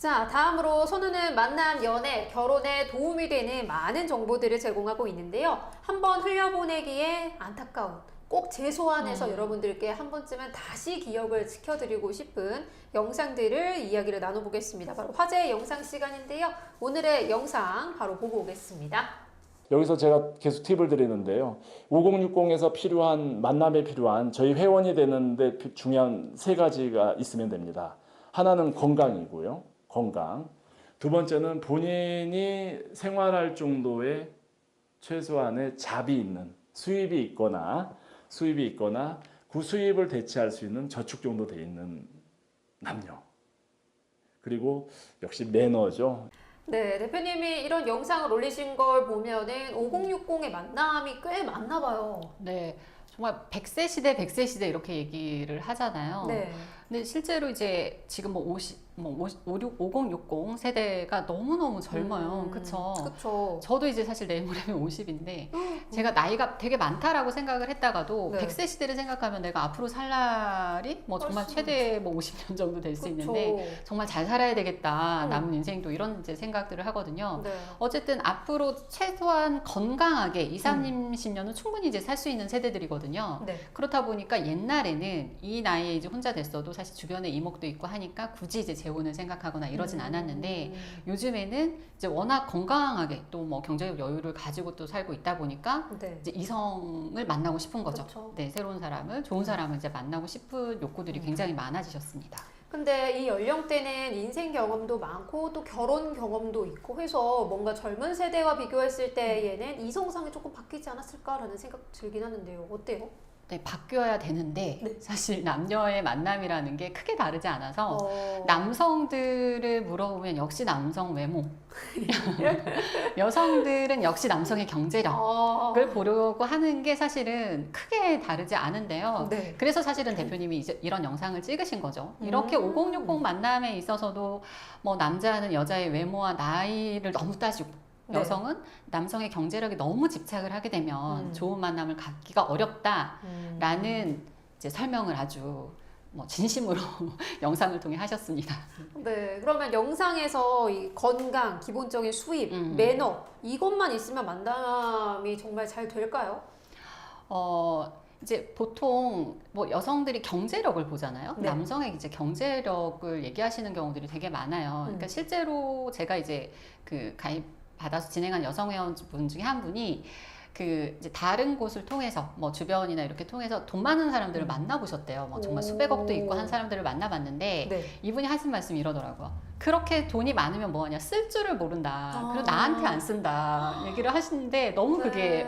자, 다음으로 선우는 만남, 연애, 결혼에 도움이 되는 많은 정보들을 제공하고 있는데요. 한번 흘려보내기에 안타까운, 꼭 제 소환해서 여러분들께 한 번쯤은 다시 기억을 지켜드리고 싶은 영상들을 이야기를 나눠보겠습니다. 바로 화제의 영상 시간인데요. 오늘의 영상 바로 보고 오겠습니다. 여기서 제가 계속 팁을 드리는데요. 5060에서 필요한 만남에 필요한 저희 회원이 되는데 중요한 세 가지가 있으면 됩니다. 하나는 건강이고요. 건강. 두 번째는 본인이 생활할 정도의 최소한의 잡이 있는 수입이 있거나 그 수입을 대체할 수 있는 저축 정도 돼 있는 남녀. 그리고 역시 매너죠. 네, 대표님이 이런 영상을 올리신 걸 보면은 5060의 만남이 꽤 많나 봐요. 네, 정말 100세 시대, 100세 시대 이렇게 얘기를 하잖아요. 네. 근데 실제로 이제 지금 5060 세대가 너무너무 젊어요. 그쵸? 그쵸. 저도 이제 사실 내일 모레면 50인데 제가 나이가 되게 많다라고 생각을 했다가도 네. 100세 시대를 생각하면 내가 앞으로 살 날이 뭐 정말 훨씬. 최대 뭐 50년 정도 될 수 그쵸. 있는데 정말 잘 살아야 되겠다. 남은 인생도 이런 이제 생각들을 하거든요. 네. 어쨌든 앞으로 최소한 건강하게 2, 30년은 충분히 이제 살 수 있는 세대들이거든요. 네. 그렇다 보니까 옛날에는 이 나이에 이제 혼자 됐어도 사실 주변에 이목도 있고 하니까 굳이 이제 재혼을 생각하거나 이러진 않았는데 요즘에는 이제 워낙 건강하게 또 뭐 경제적 여유를 가지고 또 살고 있다 보니까 네. 이제 이성을 만나고 싶은 거죠. 그쵸. 네, 새로운 사람을, 좋은 사람을 이제 만나고 싶은 욕구들이 굉장히 많아지셨습니다. 근데 이 연령대는 인생 경험도 많고 또 결혼 경험도 있고 해서 뭔가 젊은 세대와 비교했을 때에는 이성상이 조금 바뀌지 않았을까라는 생각 들긴 하는데요. 어때요? 네, 바뀌어야 되는데 네. 사실 남녀의 만남이라는 게 크게 다르지 않아서 어... 남성들을 물어보면 역시 남성 외모 여성들은 역시 남성의 경제력을 보려고 하는 게 사실은 크게 다르지 않은데요. 네. 그래서 사실은 대표님이 이제 이런 영상을 찍으신 거죠. 이렇게 5060 만남에 있어서도 뭐 남자는 여자의 외모와 나이를 너무 따지고 네. 여성은 남성의 경제력에 너무 집착을 하게 되면 좋은 만남을 갖기가 어렵다라는 이제 설명을 아주 뭐 진심으로 영상을 통해 하셨습니다. 네, 그러면 영상에서 이 건강, 기본적인 수입, 매너 이것만 있으면 만남이 정말 잘 될까요? 이제 보통 뭐 여성들이 경제력을 보잖아요. 네. 남성의 이제 경제력을 얘기하시는 경우들이 되게 많아요. 그러니까 실제로 제가 이제 그 가입 받아서 진행한 여성 회원분 중에 한 분이 그 이제 다른 곳을 통해서 뭐 주변이나 이렇게 통해서 돈 많은 사람들을 만나보셨대요. 뭐 정말 수백억도 있고 한 사람들을 만나봤는데 네. 이분이 하신 말씀이 이러더라고요. 그렇게 돈이 많으면 뭐하냐, 쓸 줄을 모른다. 그리고 나한테 안 쓴다 얘기를 하시는데 너무 그게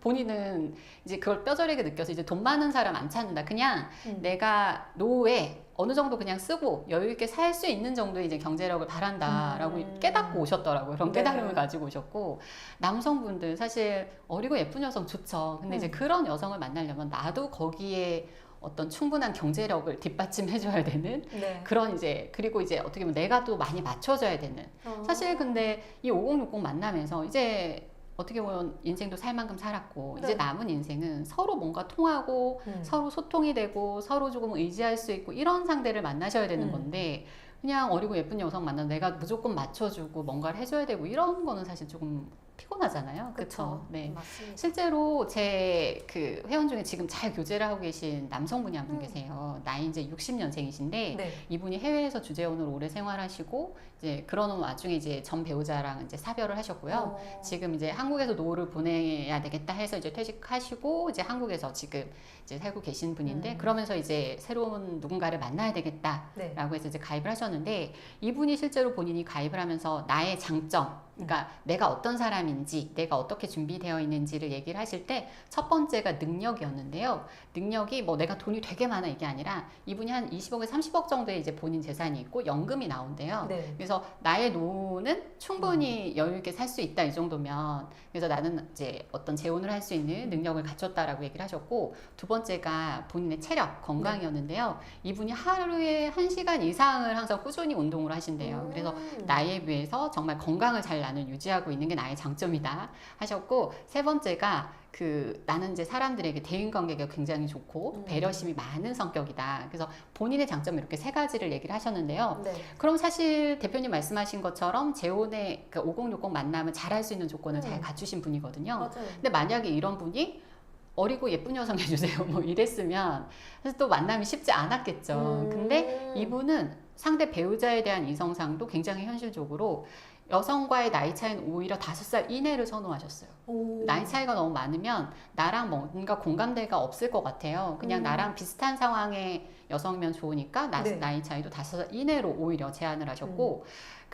본인은 이제 그걸 뼈저리게 느껴서 이제 돈 많은 사람 안 찾는다. 그냥 내가 노후에 어느 정도 그냥 쓰고 여유 있게 살 수 있는 정도의 이제 경제력을 바란다라고 깨닫고 오셨더라고요. 그런 깨달음을 가지고 오셨고, 남성분들 사실 어리고 예쁜 여성 좋죠. 근데 이제 그런 여성을 만나려면 나도 거기에 어떤 충분한 경제력을 뒷받침해줘야 되는 네. 그런 이제, 그리고 이제 어떻게 보면 내가 또 많이 맞춰줘야 되는. 사실 근데 이 5060 만나면서 이제 어떻게 보면 인생도 살 만큼 살았고 이제 남은 인생은 서로 뭔가 통하고 서로 소통이 되고 서로 조금 의지할 수 있고 이런 상대를 만나셔야 되는 건데, 그냥 어리고 예쁜 여성 만나서 내가 무조건 맞춰주고 뭔가를 해줘야 되고 이런 거는 사실 조금 피곤하잖아요. 그렇죠? 네. 맞습니다. 실제로 제 그 회원 중에 지금 잘 교제를 하고 계신 남성분이 한 분 계세요. 나이 이제 60년생이신데 네. 이분이 해외에서 주재원으로 오래 생활하시고 이제 그러는 와중에 이제 전 배우자랑 이제 사별을 하셨고요. 지금 이제 한국에서 노후를 보내야 되겠다 해서 이제 퇴직하시고 이제 한국에서 지금 이제 살고 계신 분인데, 그러면서 이제 새로운 누군가를 만나야 되겠다라고 해서 이제 가입을 하셨는데, 이분이 실제로 본인이 가입을 하면서 나의 장점, 그러니까 내가 어떤 사람인지, 내가 어떻게 준비되어 있는지를 얘기를 하실 때 첫 번째가 능력이었는데요. 능력이 뭐 내가 돈이 되게 많아 이게 아니라 이분이 한 20억에서 30억 정도의 이제 본인 재산이 있고 연금이 나온대요. 네. 그래서 나의 노후는 충분히 여유 있게 살 수 있다 이 정도면, 그래서 나는 이제 어떤 재혼을 할 수 있는 능력을 갖췄다라고 얘기를 하셨고, 두 번째가 본인의 체력, 건강이었는데요. 이분이 하루에 1시간 이상을 항상 꾸준히 운동을 하신대요. 그래서 나이에 비해서 정말 건강을 잘 나는 유지하고 있는 게 나의 장점 장점이다 하셨고, 세 번째가 나는 이제 사람들에게 대인 관계가 굉장히 좋고 배려심이 많은 성격이다. 그래서 본인의 장점 이렇게 세 가지를 얘기를 하셨는데요. 네. 그럼 사실 대표님 말씀하신 것처럼 재혼의 5060 만남은 잘할 수 있는 조건을 잘 갖추신 분이거든요. 맞아요. 근데 만약에 이런 분이 어리고 예쁜 여성 해주세요 뭐 이랬으면 사실 또 만남이 쉽지 않았겠죠. 근데 이분은 상대 배우자에 대한 이성상도 굉장히 현실적으로 여성과의 나이 차이는 오히려 5살 이내를 선호하셨어요. 나이 차이가 너무 많으면 나랑 뭔가 공감대가 없을 것 같아요. 그냥 나랑 비슷한 상황의 여성이면 좋으니까 네. 나이 차이도 5살 이내로 오히려 제안을 하셨고,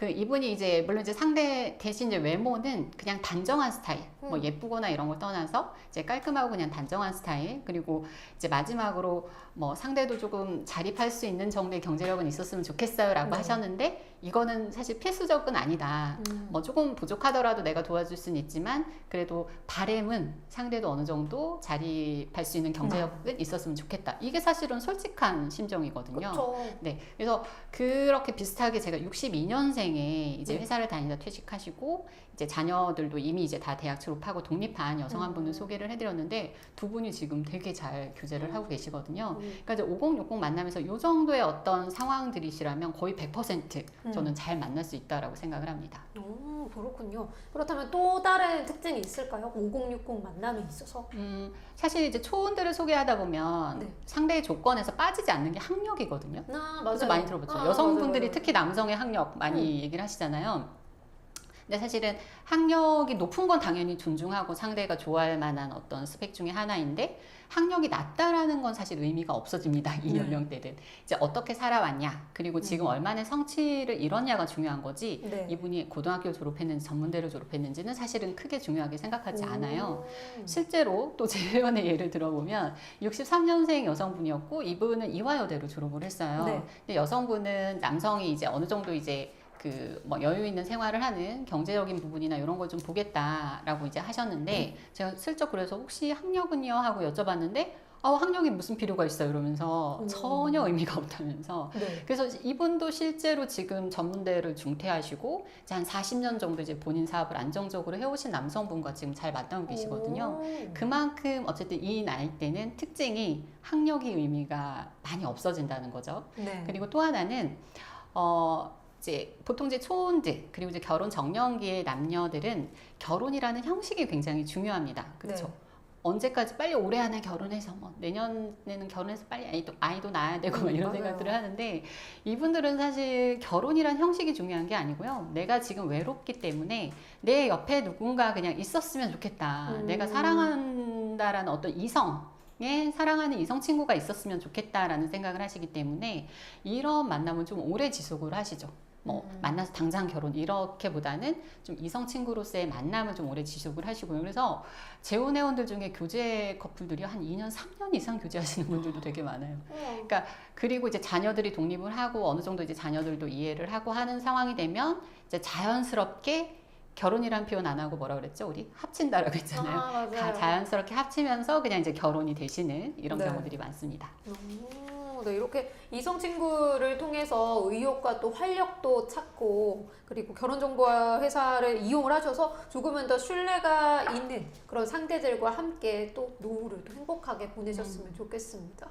이분이 이제 물론 이제 상대 대신 이제 외모는 그냥 단정한 스타일, 뭐 예쁘거나 이런 걸 떠나서 이제 깔끔하고 그냥 단정한 스타일, 그리고 이제 마지막으로 뭐 상대도 조금 자립할 수 있는 정도의 경제력은 있었으면 좋겠어요라고 하셨는데, 이거는 사실 필수적은 아니다. 뭐 조금 부족하더라도 내가 도와줄 수는 있지만 그래도 바램은 상대도 어느 정도 자립할 수 있는 경제력은 있었으면 좋겠다. 이게 사실은 솔직한 심정이거든요. 그렇죠. 네, 그래서 그렇게 비슷하게 제가 62년생에 이제 회사를 다니다 퇴직하시고 이제 자녀들도 이미 이제 다 대학 졸업하고 독립한 여성 한 분을 소개를 해드렸는데, 두 분이 지금 되게 잘 교제를 하고 계시거든요. 그러니까 이제 5060 만나면서 이 정도의 어떤 상황들이시라면 거의 100% 저는 잘 만날 수 있다라고 생각을 합니다. 그렇군요. 그렇다면 또 다른 특징이 있을까요? 5060 만남에 있어서? 사실 이제 초혼들을 소개하다 보면 네. 상대의 조건에서 빠지지 않는 게 학력이거든요. 맞아요. 그래서 많이 들어봤죠. 여성분들이 맞아요. 특히 남성의 학력 많이 얘기를 하시잖아요. 근데 사실은 학력이 높은 건 당연히 존중하고 상대가 좋아할 만한 어떤 스펙 중에 하나인데, 학력이 낮다라는 건 사실 의미가 없어집니다. 이 연령대는. 이제 어떻게 살아왔냐, 그리고 지금 얼마나 성취를 이뤘냐가 중요한 거지, 네. 이분이 고등학교 졸업했는지 전문대를 졸업했는지는 사실은 크게 중요하게 생각하지 않아요. 실제로 또 제 회원의 예를 들어보면 63년생 여성분이었고, 이분은 이화여대로 졸업을 했어요. 네. 근데 여성분은 남성이 이제 어느 정도 이제 뭐 여유 있는 생활을 하는 경제적인 부분이나 이런 걸 좀 보겠다라고 이제 하셨는데, 제가 슬쩍 그래서 혹시 학력은요 하고 여쭤봤는데, 학력이 무슨 필요가 있어요 이러면서 전혀 의미가 없다면서. 네. 그래서 이분도 실제로 지금 전문대를 중퇴하시고 이제 한 40년 정도 이제 본인 사업을 안정적으로 해오신 남성분과 지금 잘 만나고 계시거든요. 그만큼 어쨌든 이 나이 때는 특징이 학력이 의미가 많이 없어진다는 거죠. 네. 그리고 또 하나는 이제 보통 이제 초혼들, 그리고 이제 결혼 정년기의 남녀들은 결혼이라는 형식이 굉장히 중요합니다. 그렇죠? 네. 언제까지 빨리 올해 안에 결혼해서 뭐 내년에는 결혼해서 빨리 아이도 낳아야 되고 막 이런 맞아요. 생각들을 하는데, 이분들은 사실 결혼이란 형식이 중요한 게 아니고요. 내가 지금 외롭기 때문에 내 옆에 누군가 그냥 있었으면 좋겠다. 내가 사랑한다라는 어떤 사랑하는 이성 친구가 있었으면 좋겠다라는 생각을 하시기 때문에 이런 만남은 좀 오래 지속을 하시죠. 뭐 만나서 당장 결혼 이렇게보다는 좀 이성 친구로서의 만남을 좀 오래 지속을 하시고요. 그래서 재혼 회원들 중에 교제 커플들이 한 2년, 3년 이상 교제하시는 분들도 되게 많아요. 그러니까 그리고 이제 자녀들이 독립을 하고 어느 정도 이제 자녀들도 이해를 하고 하는 상황이 되면 이제 자연스럽게, 결혼이란 표현 안 하고 뭐라 그랬죠? 우리 합친다라고 했잖아요. 맞아요. 다 자연스럽게 합치면서 그냥 이제 결혼이 되시는 이런 네. 경우들이 많습니다. 네, 이렇게 이성 친구를 통해서 의욕과 또 활력도 찾고, 그리고 결혼정보 회사를 이용을 하셔서 조금은 더 신뢰가 있는 그런 상대들과 함께 또 노후를 또 행복하게 보내셨으면 좋겠습니다.